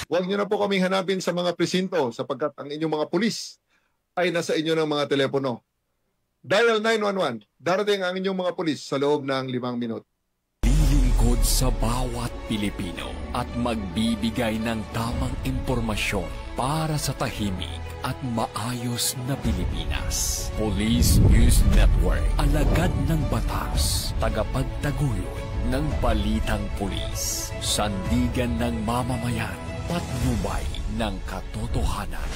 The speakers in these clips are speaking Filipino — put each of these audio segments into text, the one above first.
Huwag niyo na po kaming hanapin sa mga presinto sapagkat ang inyong mga pulis ay nasa inyo ng mga telepono. Dial 911. Darating ang inyong mga pulis sa loob ng 5 minuto. Lilingkod sa bawat Pilipino at magbibigay ng tamang impormasyon para sa tahimik at maayos na Pilipinas. Police News Network, alagad ng batas, tagapagtaguyod ng balitang pulis, sandigan ng mamamayan, patnubay ng katotohanan.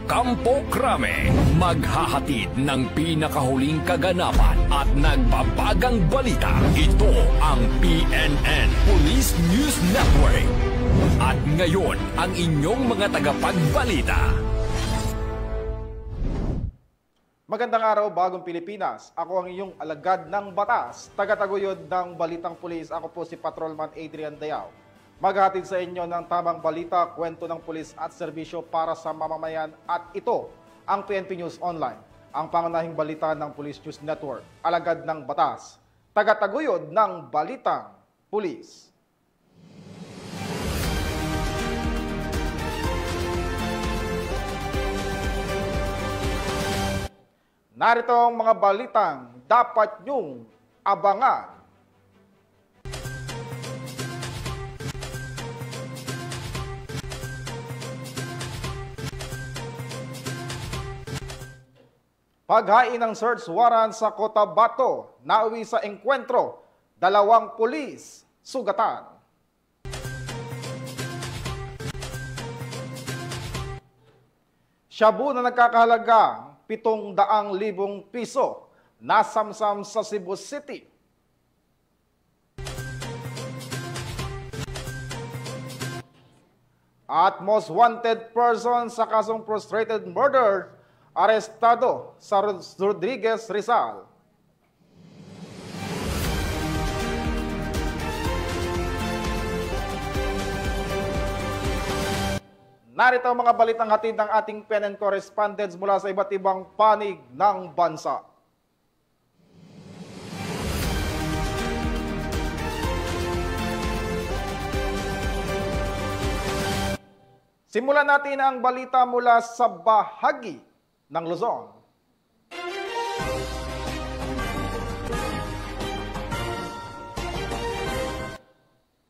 Kampo Krame, maghahatid ng pinakahuling kaganapan at nagbabagang balita. Ito ang PNN Police News Network. At ngayon, ang inyong mga tagapagbalita. Magandang araw, Bagong Pilipinas. Ako ang inyong alagad ng batas, tagataguyod ng Balitang Pulis. Ako po si Patrolman Adrian Dayao. Maghatid sa inyo ng tamang balita, kwento ng pulis at serbisyo para sa mamamayan, at ito ang PNP News Online, ang pangunahing balita ng Police News Network, alagad ng batas, tagataguyod ng Balitang Pulis. Narito ang mga balitang dapat nyong abangan. Paghain ng search warrant sa Cotabato, nauwi sa engkwentro, 2 pulis sugatan. Shabu na nagkakahalagang 700,000 piso nasamsam sa Cebu City. At most wanted person sa kasong frustrated murder, arestado sa Rodriguez, Rizal. Narito ang mga balitang hatid ng ating PNN correspondents mula sa iba't ibang panig ng bansa. Simulan natin ang balita mula sa bahagi ng Luzon.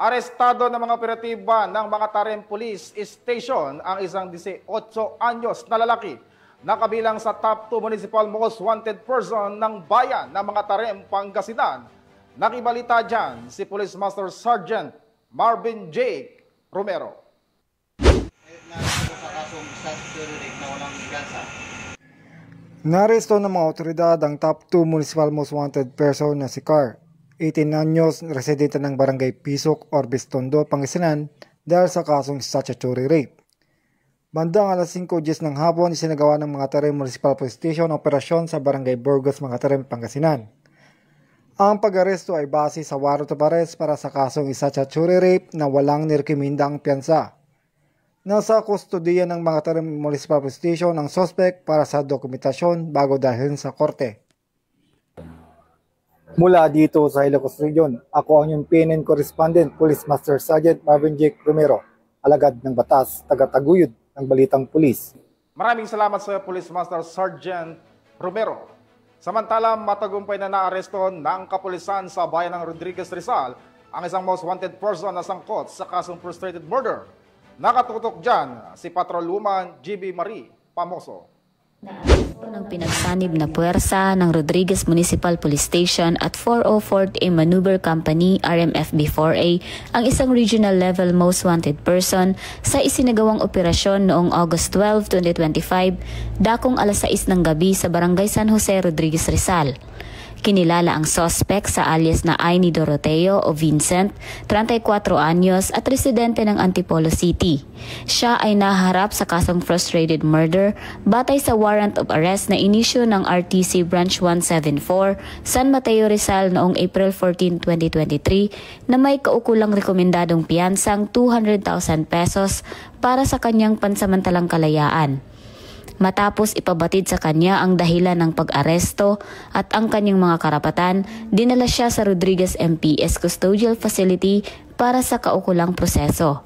Arestado ng mga operatiba ng mga Tarem Police Station ang isang 18 anyos na lalaki na kabilang sa top 2 municipal most wanted person ng bayan ng mga Tarem, Pangasinan. Nakibalita dyan si Police Master Sergeant Marvin J. Romero. Naresto ng mga otoridad ang top 2 municipal most wanted person na si Car, 18 anyos, residente ng Barangay Pisok, Orbis, Tondo, Pangasinan dahil sa kasong statutory rape. Bandang alas 5:10 ng hapon, isinagawa ng mga Tarem Municipal Police Station ang operasyon sa Barangay Burgos, mga Tarem, Pangasinan. Ang pag-aresto ay base sa warrant of arrest para sa kasong statutory rape na walang nirekomendang piyansa. Nasa kustodiya ng mga Tarem Municipal Police Station ang suspect para sa dokumentasyon bago dalhin sa korte. Mula dito sa Ilocos Region, ako ang inyong PNN correspondent, Police Master Sergeant Marvin J. Romero, alagad ng batas, tagataguyod ng Balitang Pulis. Maraming salamat sa Police Master Sergeant Romero. Samantala, matagumpay na naaresto ng kapulisan sa bayan ng Rodriguez, Rizal ang isang most wanted person na sangkot sa kasong frustrated murder. Nakatutok dyan si Patrolwoman GB Marie Pamoso. Naaresto ng pinagsanib na puwersa ng Rodriguez Municipal Police Station at 404th A Maneuver Company RMFB-4A ang isang regional level most wanted person sa isinagawang operasyon noong August 12, 2025, dakong alas 6 ng gabi sa Barangay San Jose, Rodriguez, Rizal. Kinilala ang suspect sa alias na Aini Doroteo o Vincent, 34 anyos at residente ng Antipolo City. Siya ay naharap sa kasong frustrated murder batay sa warrant of arrest na inisyu ng RTC Branch 174 San Mateo, Rizal noong April 14, 2023 na may kaukulang rekomendadong piyansang 200,000 pesos para sa kanyang pansamantalang kalayaan. Matapos ipabatid sa kanya ang dahilan ng pag-aresto at ang kanyang mga karapatan, dinala siya sa Rodriguez MPS Custodial Facility para sa kaukulang proseso.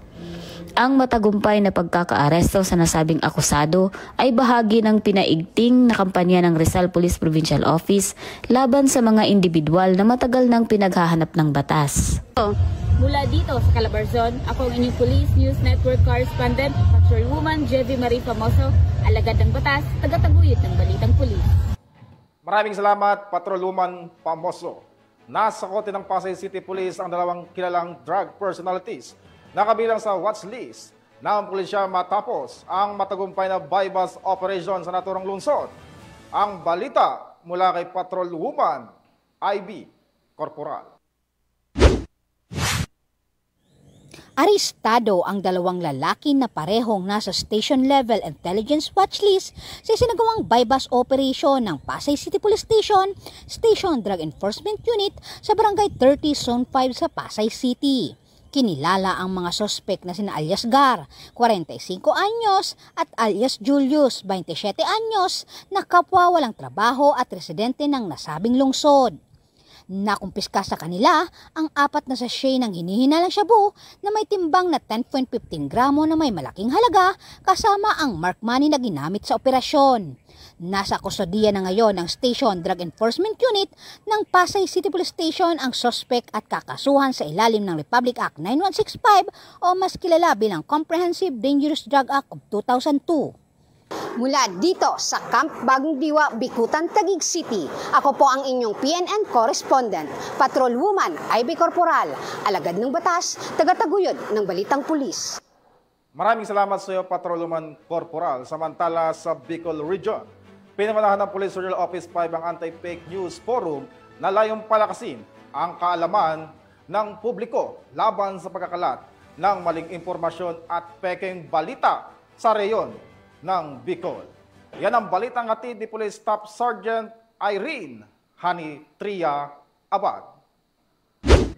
Ang matagumpay na pagkakaaresto sa nasabing akusado ay bahagi ng pinaigting na kampanya ng Rizal Police Provincial Office laban sa mga individual na matagal nang pinaghahanap ng batas. Mula dito sa Calabarzon, ako ang inyong Police News Network correspondent, Patrolwoman Jevie Marie Famoso, alagad ng batas, tagataguyod ng balitang pulis. Maraming salamat, Patrolwoman Famoso. Nasa kote ng Pasay City Police ang dalawang kilalang drug personalities na kabilang sa watch list ng pulisya matapos ang matagumpay na bypass operation sa naturang lungsod. Ang balita mula kay Patrolwoman IB Corporal. Arestado ang dalawang lalaki na parehong nasa station level intelligence watchlist sa sinagawang bypass operation ng Pasay City Police Station, Station Drug Enforcement Unit sa Barangay 30 Zone 5 sa Pasay City. Kinilala ang mga sospek na sina alias Gar, 45 anyos, at alias Julius, 27 anyos, na kapwa walang trabaho at residente ng nasabing lungsod. Nakumpiska sa kanila ang 4 na sachet ng hinihinalang shabu na may timbang na 10.15 gramo na may malaking halaga kasama ang mark money na ginamit sa operasyon. Nasa kustodiya na ngayon ng Station Drug Enforcement Unit ng Pasay City Police Station ang sospek at kakasuhan sa ilalim ng Republic Act 9165 o mas kilala bilang Comprehensive Dangerous Drug Act of 2002. Mula dito sa Camp Bagong Diwa, Bikutan, Taguig City, ako po ang inyong PNN correspondent, Patrolwoman IB Corporal, alagad ng batas, tagataguyod ng balitang pulis. Maraming salamat sa iyo, Patrolwoman Corporal. Samantala sa Bicol Region, pinamanahan ng Police Regional Office 5 ang Anti-Fake News Forum na layong palakasin ang kaalaman ng publiko laban sa pagkakalat ng maling impormasyon at pekeng balita sa reyon ng Bicol. Yan ang balitang hatid ni Police Staff Sergeant Irene Hanitria Abad.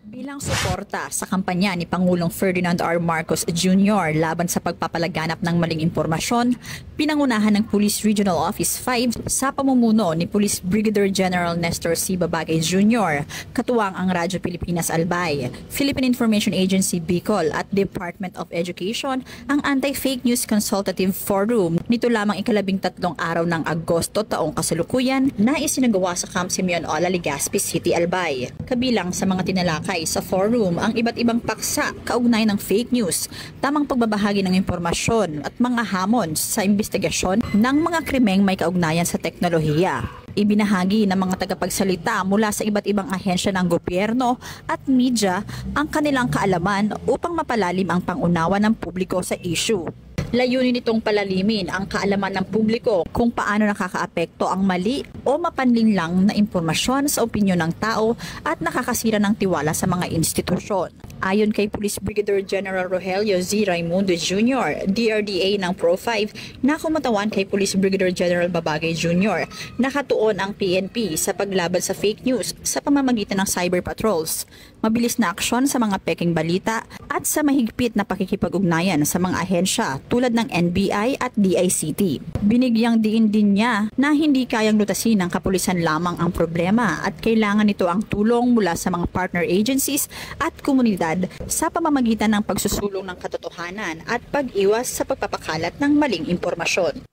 Bilang suporta sa kampanya ni Pangulong Ferdinand R. Marcos Jr. laban sa pagpapalaganap ng maling impormasyon, pinangunahan ng Police Regional Office 5 sa pamumuno ni Police Brigadier General Nestor C. Babagay Jr., katuwang ang Radyo Pilipinas Albay, Philippine Information Agency Bicol at Department of Education ang Anti-Fake News Consultative Forum nito lamang 13 araw ng Agosto taong kasalukuyan na isinagawa sa Camp Simeon Ola, Legazpi City, Albay. Kabilang sa mga tinalakay sa forum ang iba't ibang paksa kaugnay ng fake news, tamang pagbabahagi ng impormasyon at mga hamon sa investigasyon ng mga krimeng may kaugnayan sa teknolohiya. Ibinahagi ng mga tagapagsalita mula sa iba't ibang ahensya ng gobyerno at media ang kanilang kaalaman upang mapalalim ang pangunawa ng publiko sa issue. Layunin nitong palalimin ang kaalaman ng publiko kung paano nakakaapekto ang mali o mapanlinlang na impormasyon sa opinyon ng tao at nakakasira ng tiwala sa mga institusyon. Ayon kay Police Brigadier General Rogelio Z. Raimundo Jr., DRDA ng Pro 5, na kumatawan kay Police Brigadier General Babagay Jr., nakatuon ang PNP sa paglaban sa fake news sa pamamagitan ng cyber patrols, mabilis na aksyon sa mga peking balita at sa mahigpit na pakikipag-ugnayan sa mga ahensya tulad ng NBI at DICT. Binigyang diin din niya na hindi kayang lutasin ng kapulisan lamang ang problema at kailangan nito ang tulong mula sa mga partner agencies at komunidad sa pamamagitan ng pagsusulong ng katotohanan at pag-iwas sa pagpapakalat ng maling impormasyon.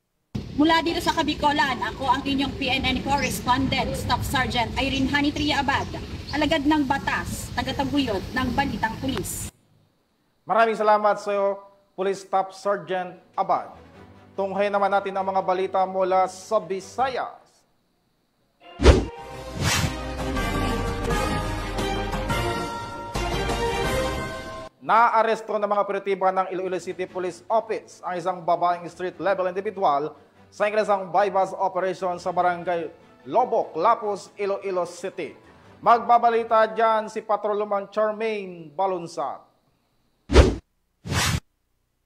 Mula dito sa Kabikolan, ako ang inyong PNN correspondent, Staff Sergeant Irene Hanitria Abad, alagad ng batas, tagataguyod ng balitang pulis. Maraming salamat sa iyo, Police Staff Sergeant Abad. Tunghayin naman natin ang mga balita mula sa Visayas. Naaresto ng mga operatiba ng Iloilo City Police Office ang isang babaeng street-level individual sa isang bypass operation sa Barangay Lobok, Lapus, Iloilo City. Magbabalita dyan si Patrolwoman Charmaine Balunsat.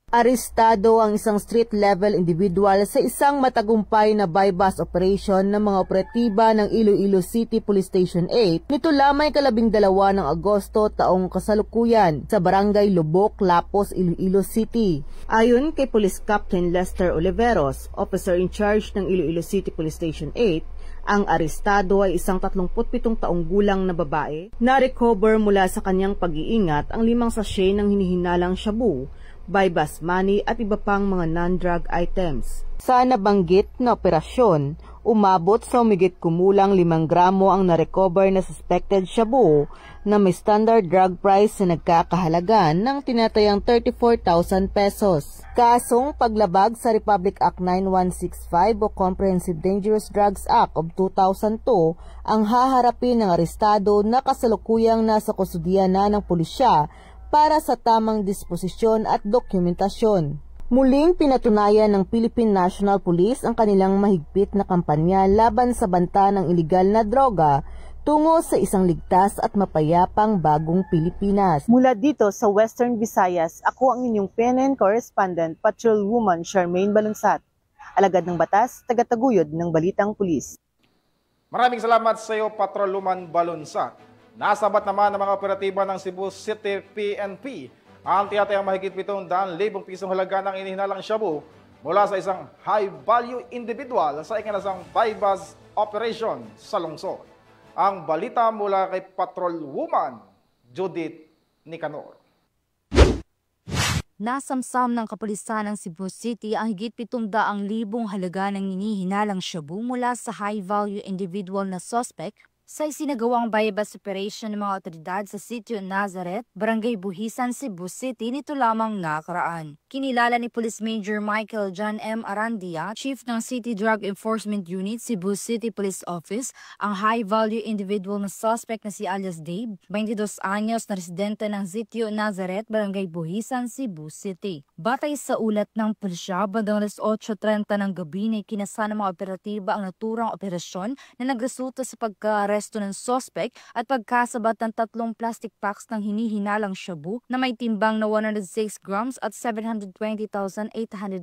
Arestado ang isang street-level individual sa isang matagumpay na buy-bus operation ng mga operatiba ng Iloilo City Police Station 8 nito lamang 12 ng Agosto taong kasalukuyan sa Barangay Lubok, Lapos, Iloilo City. Ayon kay Police Captain Lester Oliveros, officer in charge ng Iloilo City Police Station 8, ang arestado ay isang 37 taong gulang na babae na recover mula sa kanyang pag-iingat ang 5 sachet ng hinihinalang shabu, buy-bus money at iba pang mga non-drug items. Sa nabanggit na operasyon, umabot sa humigit kumulang 5 gramo ang narecover na suspected shabu na may standard drug price na nagkakahalaga ng tinatayang 34,000 pesos. Kasong paglabag sa Republic Act 9165 o Comprehensive Dangerous Drugs Act of 2002 ang haharapin ng arestado na kasalukuyang nasa kustudiya na ng pulisya para sa tamang disposisyon at dokumentasyon. Muling pinatunayan ng Philippine National Police ang kanilang mahigpit na kampanya laban sa banta ng ilegal na droga tungo sa isang ligtas at mapayapang bagong Pilipinas. Mula dito sa Western Visayas, ako ang inyong PNN correspondent, Patrolwoman Charmaine Balunsat. Alagad ng batas, tagataguyod ng Balitang Pulis. Maraming salamat sa iyo, Patrolwoman Balunsat. Nasabat naman ng mga operatiba ng Cebu City PNP ang tiyatayang mahigit 700,000 pisong halaga ng inihinalang shabu mula sa isang high-value individual sa ikinasang buy-bus operation sa lungsod. Ang balita mula kay Patrolwoman Judith Nicanor. Nasamsam ng kapulisan ng Cebu City ang higit 700,000 halaga ng hinihinalang shabu mula sa high-value individual na suspect sa isinagawang buy-bus operation ng mga otoridad sa Sitio Nazareth, Barangay Buhisan, Cebu City nito lamang nakaraan. Kinilala ni Police Major Michael John M. Arandia, Chief ng City Drug Enforcement Unit, Cebu City Police Office, ang high-value individual na suspect na si alias Dave, 22 anyos na residente ng Sitio Nazareth, Barangay Buhisan, Cebu City. Batay sa ulat ng pulisya, bandang 8:30 ng gabi na ikinasa ng mga operatiba ang naturang operasyon na nagresulta sa pagka-aresto ng suspect at pagkasabat ng 3 plastic packs ng hinihinalang shabu na may timbang na 106 grams at 720,800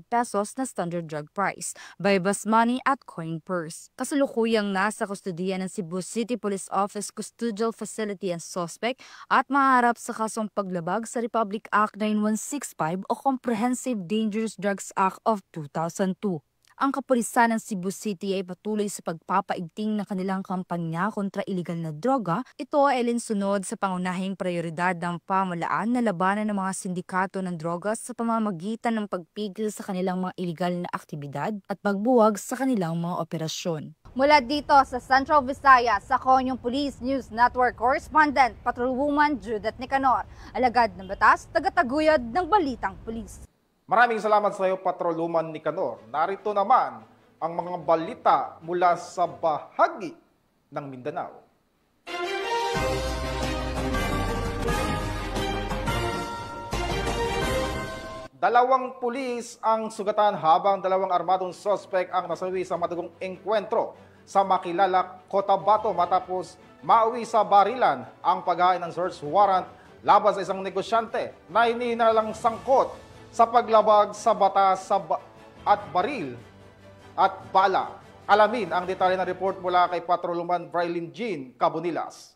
pesos na standard drug price, buy-bus money at coin purse. Kasalukuyang nasa kustudiya ng Cebu City Police Office Custodial Facility ang suspect at maharap sa kasong paglabag sa Republic Act 9165 o Comprehensive Dangerous Drugs Act of 2002. Ang kapulisan ng Cebu City ay patuloy sa pagpapaigting ng kanilang kampanya kontra iligal na droga. Ito ay alinsunod sa pangunahing prioridad ng pamahalaan na labanan ng mga sindikato ng droga sa pamamagitan ng pagpigil sa kanilang mga iligal na aktibidad at pagbuwag sa kanilang mga operasyon. Mula dito sa Central Visayas, ako yung Police News Network Correspondent, Patrolwoman Judith Nicanor, alagad ng batas, tagataguyod ng Balitang Pulis. Maraming salamat sa iyo, Patrolwoman Nicanor. Narito naman ang mga balita mula sa bahagi ng Mindanao. Dalawang pulis ang sugatan habang 2 armadong suspect ang nasawi sa madugong engkwentro sa Makilala, Cotabato matapos mauwi sa barilan ang paghain ng search warrant laban sa isang negosyante na hinihinalang sangkot sa paglabag sa batas at baril at bala. Alamin ang detalye ng report mula kay Patrolwoman Brilyn Jean Cabonilas.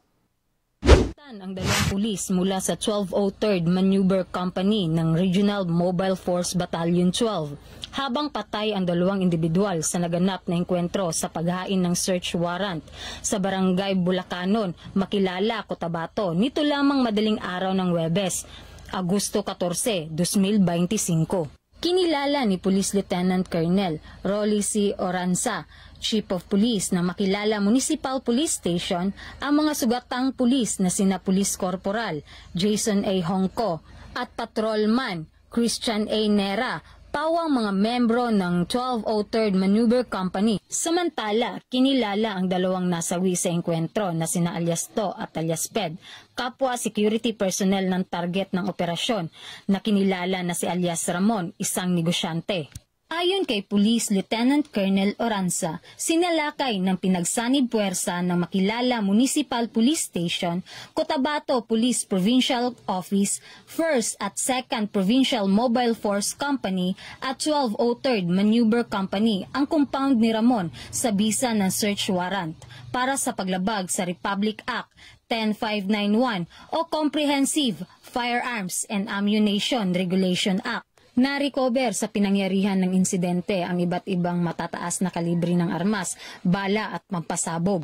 Ang 2 pulis mula sa 1203rd Maneuver Company ng Regional Mobile Force Battalion 12 habang patay ang 2 individual sa naganap na engkwentro sa paghain ng search warrant sa Barangay Bulacanon, Makilala, Cotabato nito lamang madaling araw ng Huwebes, Agosto 14, 2025. Kinilala ni Police Lieutenant Colonel Rolly C. Oranza, Chief of Police ng Makilala Municipal Police Station, ang mga sugatang pulis na sina Police Corporal Jason A. Hongko at Patrolman Christian A. Nera, pawang mga membro ng 1203rd Maneuver Company. Samantala, kinilala ang 2 nasawi sa engkwentro na sina alias To at alias Ped, kapwa security personnel ng target ng operasyon na kinilala na si alias Ramon, isang negosyante. Ayon kay Police Lieutenant Colonel Oranza, sinalakay ng pinagsanib puwersa ng makilala Municipal Police Station, Cotabato Police Provincial Office, 1st at 2nd Provincial Mobile Force Company at 1203rd Maneuver Company ang compound ni Ramon sa bisa ng search warrant para sa paglabag sa Republic Act 10591 o Comprehensive Firearms and Ammunition Regulation Act. Na-recover sa pinangyarihan ng insidente ang iba't ibang matataas na kalibre ng armas, bala at pampasabog.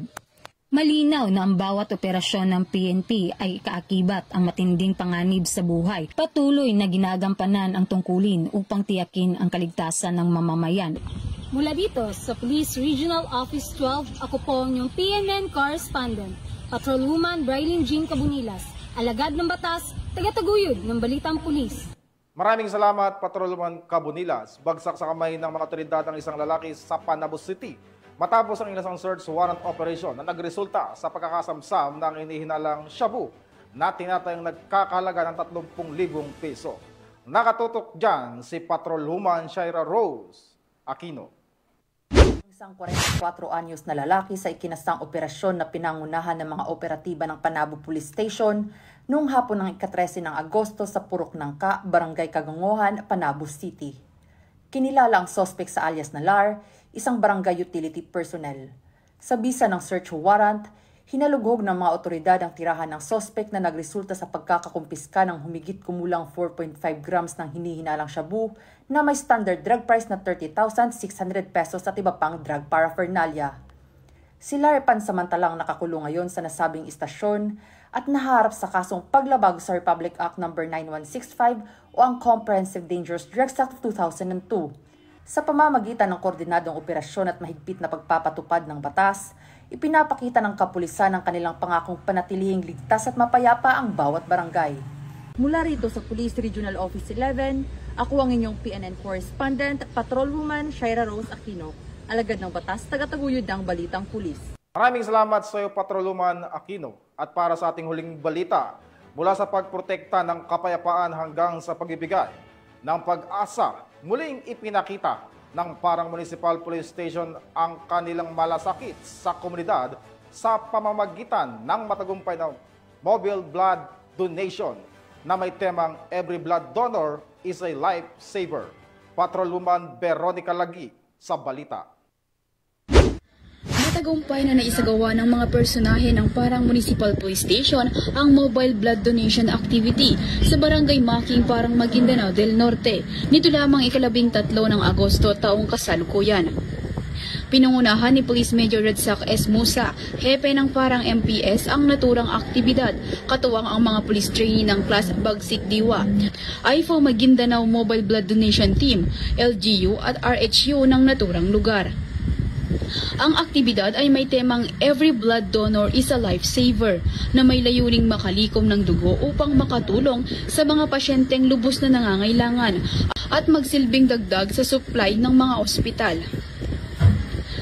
Malinaw na ang bawat operasyon ng PNP ay kaakibat ang matinding panganib sa buhay. Patuloy na ginagampanan ang tungkulin upang tiyakin ang kaligtasan ng mamamayan. Mula dito sa Police Regional Office 12, ako po ang inyong PNN Correspondent, Patrolwoman Brilyn Jean Cabunilas, alagad ng batas, tagataguyod ng Balitang Pulis. Maraming salamat, Patrolwoman Cabunilas. Bagsak sa kamay ng mga otoridad ang isang lalaki sa Panabo City matapos ang ilang search warrant operation na nagresulta sa pagkakasamsam ng inihinalang shabu na tinatayang nagkakahalaga ng 30,000 peso. Nakatutok dyan si Patrolwoman Shaira Rose Aquino. Isang 44 anyos na lalaki sa ikinasang operasyon na pinangunahan ng mga operatiba ng Panabo Police Station noong hapon ng ika-13 ng Agosto sa Purok Nangka, Barangay Kagangohan, Panabo City. Kinilala ang suspect sa alias na Lar, isang barangay utility personnel. Sa bisa ng search warrant, hinalughog ng mga otoridad ang tirahan ng suspect na nagresulta sa pagkakakumpiska ng humigit kumulang 4.5 grams ng hinihinalang shabu na may standard drug price na 30,600 pesos at iba pang drug paraphernalia. Si Lar pansamantalang nakakulong ngayon sa nasabing istasyon at naharap sa kasong paglabag sa Republic Act No. 9165 o ang Comprehensive Dangerous Drugs Act of 2002. Sa pamamagitan ng koordinadong operasyon at mahigpit na pagpapatupad ng batas, ipinapakita ng kapulisan ang kanilang pangakong panatilihing ligtas at mapayapa ang bawat barangay. Mula rito sa Police Regional Office 11, ako ang inyong PNN Correspondent, Patrolwoman Shaira Rose Aquino, alagad ng batas, tagataguyod ng Balitang Pulis. Maraming salamat sa iyo, Patrolwoman Aquino. At para sa ating huling balita, mula sa pagprotekta ng kapayapaan hanggang sa pagbibigay ng pag-asa, muling ipinakita ng Parang Municipal Police Station ang kanilang malasakit sa komunidad sa pamamagitan ng matagumpay na mobile blood donation na may temang Every Blood Donor is a Lifesaver. Patrolwoman Veronica Lagi sa balita. Matagumpay na naisagawa ng mga personahe ng Parang Municipal Police Station ang mobile blood donation activity sa Barangay Making, Parang Maguindanao del Norte. Nito lamang ika-13 ng Agosto taong kasalukuyan. Pinangunahan ni Police Major Redsac S. Musa, hepe ng Parang MPS, ang naturang aktibidad, katuwang ang mga police trainee ng Class Bagsik Diwa, IFO Maguindanao Mobile Blood Donation Team, LGU at RHU ng naturang lugar. Ang aktibidad ay may temang Every Blood Donor is a Lifesaver na may layuning makalikom ng dugo upang makatulong sa mga pasyenteng lubos na nangangailangan at magsilbing dagdag sa supply ng mga ospital.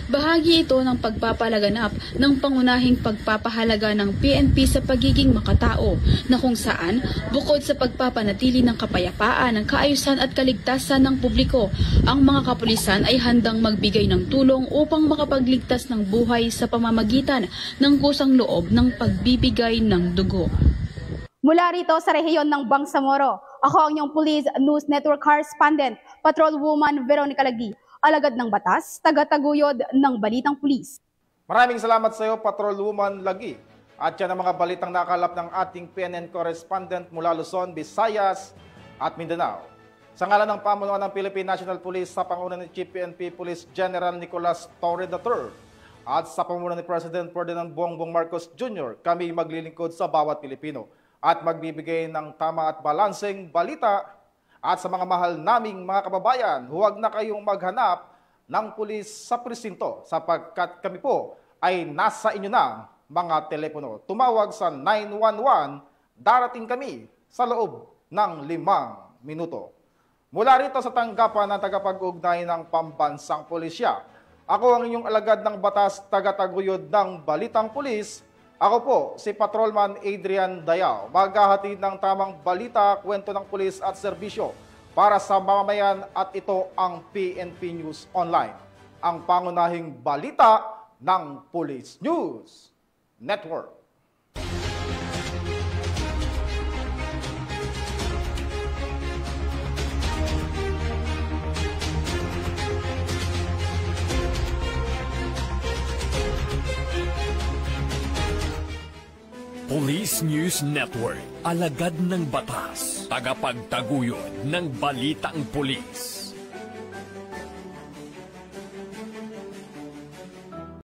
Bahagi ito ng pagpapalaganap ng pangunahing pagpapahalaga ng PNP sa pagiging makatao na kung saan, bukod sa pagpapanatili ng kapayapaan, ng kaayusan at kaligtasan ng publiko, ang mga kapulisan ay handang magbigay ng tulong upang makapagligtas ng buhay sa pamamagitan ng kusang loob ng pagbibigay ng dugo. Mula rito sa rehiyon ng Bangsamoro, ako ang inyong Police News Network Correspondent, Patrolwoman Veronica Lagi, alagad ng batas, tagataguyod ng Balitang Pulis. Maraming salamat sa iyo, Patrolwoman Lagi. At yan ang mga balitang nakalap ng ating PNN Correspondent mula Luzon, Visayas at Mindanao. Sa ngalan ng pamunuan ng Philippine National Police sa panguna ni Chief PNP Police General Nicolas Torre III at sa pamunuan ni President Ferdinand Bongbong Marcos Jr., kami maglilingkod sa bawat Pilipino at magbibigay ng tama at balanseng balita. At sa mga mahal naming mga kababayan, huwag na kayong maghanap ng pulis sa presinto sapagkat kami po ay nasa inyo na mga telepono. Tumawag sa 911, darating kami sa loob ng 5 minuto. Mula rito sa tanggapan ng tagapag-ugnay ng Pambansang Pulisya, ako ang inyong alagad ng batas, tagataguyod ng Balitang Pulis. Ako po, si Patrolman Adrian Dayao, maghahatid ng tamang balita, kwento ng pulis at serbisyo para sa mamamayan at ito ang PNP News Online, ang pangunahing balita ng Police News Network. Police News Network, alagad ng batas, tagapagtaguyod ng balitang pulis.